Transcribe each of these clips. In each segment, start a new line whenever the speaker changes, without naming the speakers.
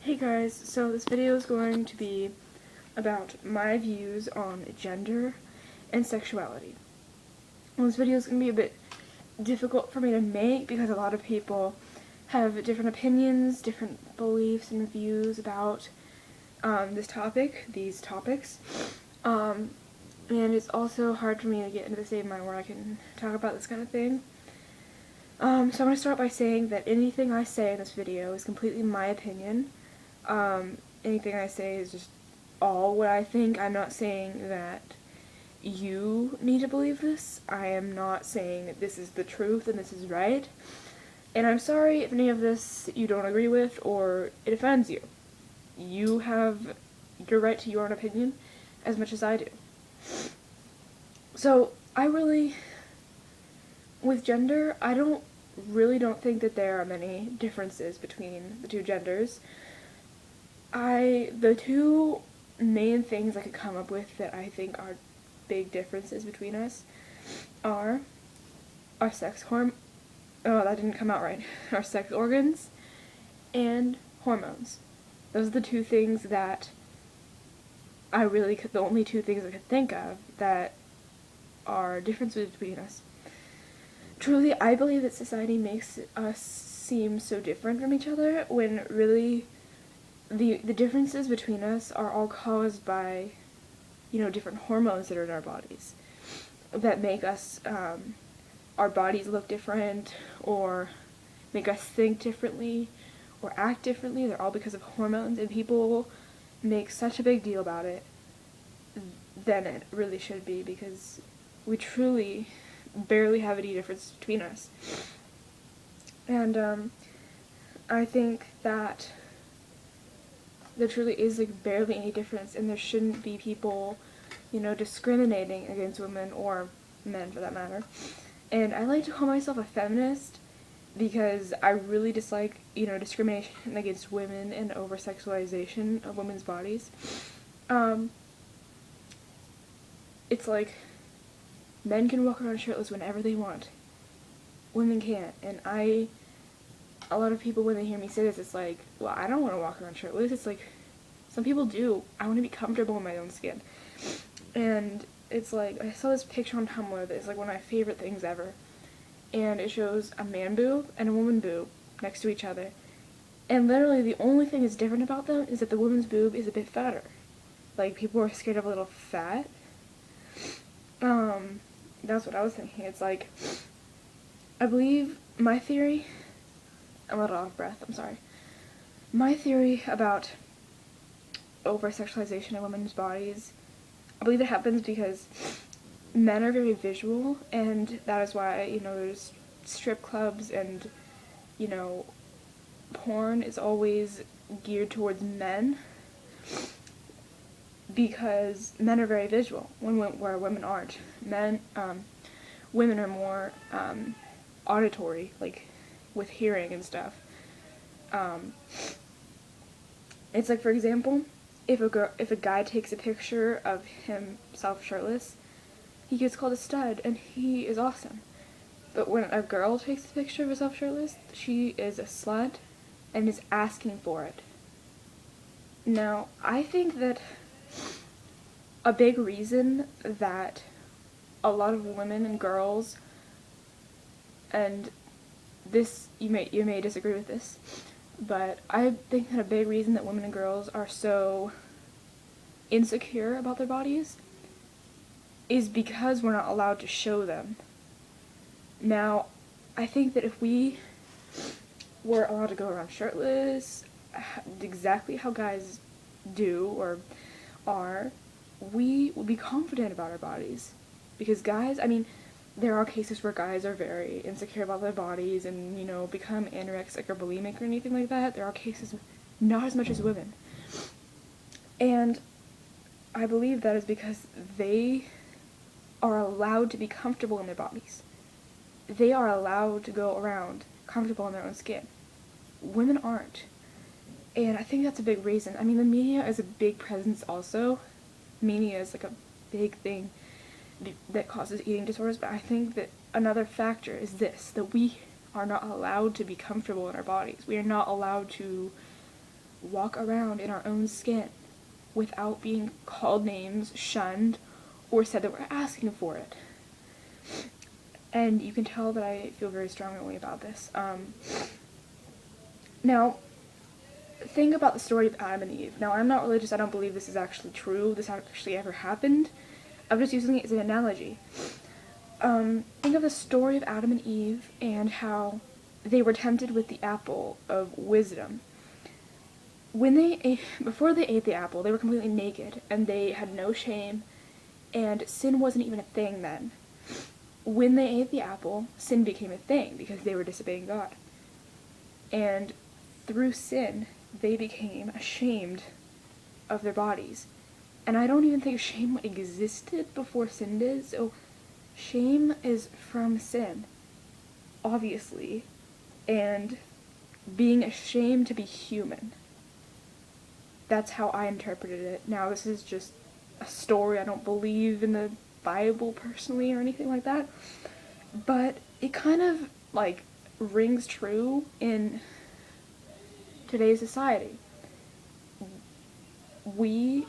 Hey guys, so this video is going to be about my views on gender and sexuality. Well, this video is going to be a bit difficult for me to make because a lot of people have different opinions, different beliefs and views about these topics. And it's also hard for me to get into the state of mind where I can talk about this kind of thing. So I'm going to start by saying that anything I say in this video is completely my opinion. Anything I say is just all what I think. I'm not saying that you need to believe this. I am not saying that this is the truth and this is right. And I'm sorry if any of this you don't agree with or it offends you. You have your right to your own opinion as much as I do. So, with gender, I don't think that there are many differences between the two genders. The two main things I could come up with that I think are big differences between us are our that didn't come out right. Our sex organs and hormones. Those are the two things that the only two things I could think of that are differences between us. Truly, I believe that society makes us seem so different from each other when really the differences between us are all caused by, different hormones that are in our bodies that make us, our bodies look different or make us think differently or act differently. They're all because of hormones, and people make such a big deal about it than it really should be, because we truly barely have any difference between us. And I think that there truly is barely any difference, and there shouldn't be people, discriminating against women or men for that matter. And I like to call myself a feminist because I really dislike, discrimination against women and over-sexualization of women's bodies. It's like men can walk around shirtless whenever they want. Women can't. And a lot of people, when they hear me say this, it's like, well, I don't want to walk around shirtless. It's like, some people do. I want to be comfortable in my own skin. And it's like, I saw this picture on Tumblr that is like one of my favorite things ever. And it shows a man boob and a woman boob next to each other. And literally the only thing that's different about them is that the woman's boob is a bit fatter. Like, people are scared of a little fat. That's what I was thinking. It's like, I believe my theory, I'm a little out of breath, I'm sorry. My theory about over-sexualization of women's bodies, I believe it happens because men are very visual, and that is why, there's strip clubs and, porn is always geared towards men, because men are very visual, where women aren't. Women are more auditory, like with hearing and stuff. It's like, for example, if a guy takes a picture of himself shirtless, he gets called a stud, and he is awesome. But when a girl takes a picture of herself shirtless, she is a slut and is asking for it. Now, I think that a big reason that a lot of women and girls, and this, you may disagree with this, but I think that a big reason that women and girls are so insecure about their bodies is because we're not allowed to show them. Now, I think that if we were allowed to go around shirtless, exactly how guys do or are, we would be confident about our bodies. Because guys, there are cases where guys are very insecure about their bodies and, become anorexic or bulimic or anything like that. There are cases, not as much as women. And I believe that is because they are allowed to be comfortable in their bodies. They are allowed to go around comfortable in their own skin. Women aren't. And I think that's a big reason. The media is a big presence also. Media is like a big thing that causes eating disorders, but I think that another factor is this, that we are not allowed to be comfortable in our bodies. We are not allowed to walk around in our own skin without being called names, shunned, or said that we're asking for it. And you can tell that I feel very strongly about this. Now, think about the story of Adam and Eve. Now, I'm not religious, I don't believe this is actually true, this actually ever happened. I'm just using it as an analogy. Think of the story of Adam and Eve and how they were tempted with the apple of wisdom. Before they ate the apple, they were completely naked, and they had no shame, and sin wasn't even a thing then. When they ate the apple, sin became a thing, because they were disobeying God. And through sin, they became ashamed of their bodies. And I don't even think shame existed before sin did, so shame is from sin, obviously, and being ashamed to be human. That's how I interpreted it. Now, this is just a story. I don't believe in the Bible personally or anything like that, but it kind of, like, rings true in today's society. We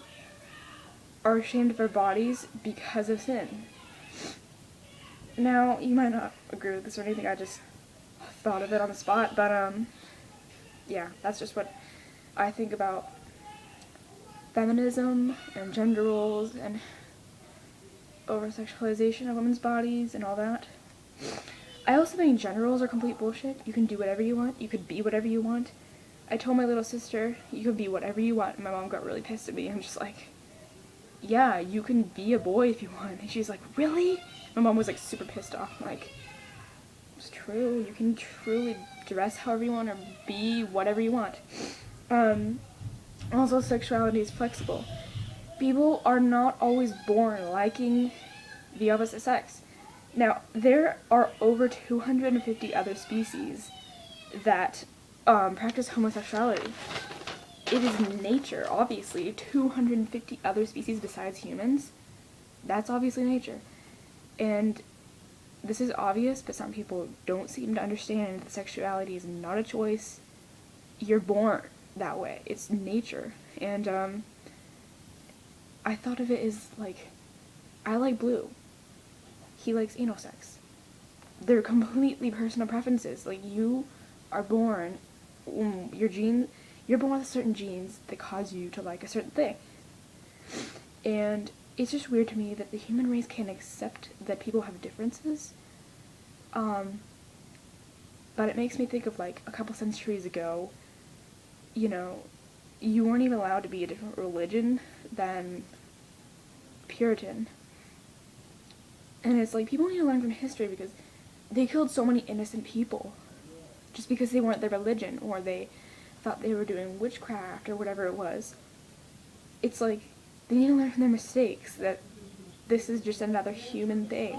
are ashamed of our bodies because of sin. Now, you might not agree with this or anything, I just thought of it on the spot, but, yeah, that's just what I think about feminism and gender roles and over-sexualization of women's bodies and all that. I also think gender roles are complete bullshit. You can do whatever you want, you could be whatever you want. I told my little sister, you can be whatever you want, and my mom got really pissed at me. I'm just like, yeah, you can be a boy if you want. And she's like, really? My mom was like super pissed off. I'm like, it's true, you can truly dress however you want or be whatever you want. Also, sexuality is flexible. People are not always born liking the opposite sex. Now, there are over 250 other species that practice homosexuality. It is nature, obviously. 250 other species besides humans. That's obviously nature. And this is obvious, but some people don't seem to understand that sexuality is not a choice. You're born that way. It's nature. And I thought of it as, like, I like blue. He likes anal sex. They're completely personal preferences. Like, you are born, you're born with certain genes that cause you to like a certain thing. And it's just weird to me that the human race can't accept that people have differences. But it makes me think of, like, a couple centuries ago, you know, you weren't even allowed to be a different religion than Puritan. And it's like, people need to learn from history because they killed so many innocent people just because they weren't their religion or they thought they were doing witchcraft or whatever it was. It's like, they need to learn from their mistakes, that this is just another human thing,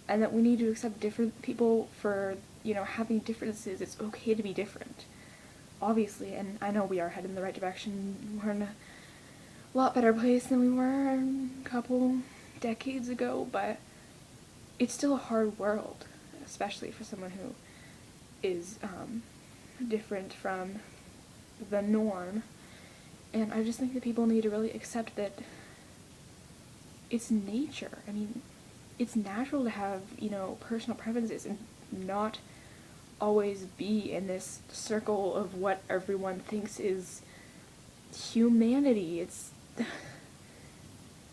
and that we need to accept different people for, you know, having differences. It's okay to be different, obviously, and I know we are heading in the right direction. We're in a lot better place than we were a couple decades ago, but it's still a hard world, especially for someone who is different from the norm. And I just think that people need to really accept that it's nature. I mean, it's natural to have, you know, personal preferences and not always be in this circle of what everyone thinks is humanity.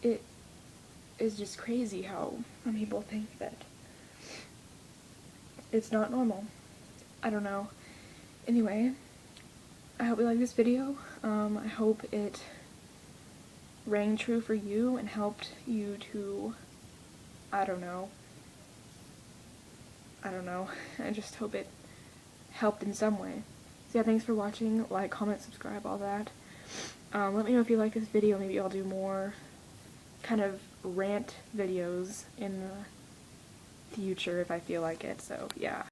It is just crazy how some people think that it's not normal. I don't know. Anyway, I hope you like this video. I hope it rang true for you and helped you to, I don't know. I just hope it helped in some way. So yeah, thanks for watching. Like, comment, subscribe, all that. Let me know if you like this video. Maybe I'll do more kind of rant videos in the future if I feel like it. So yeah.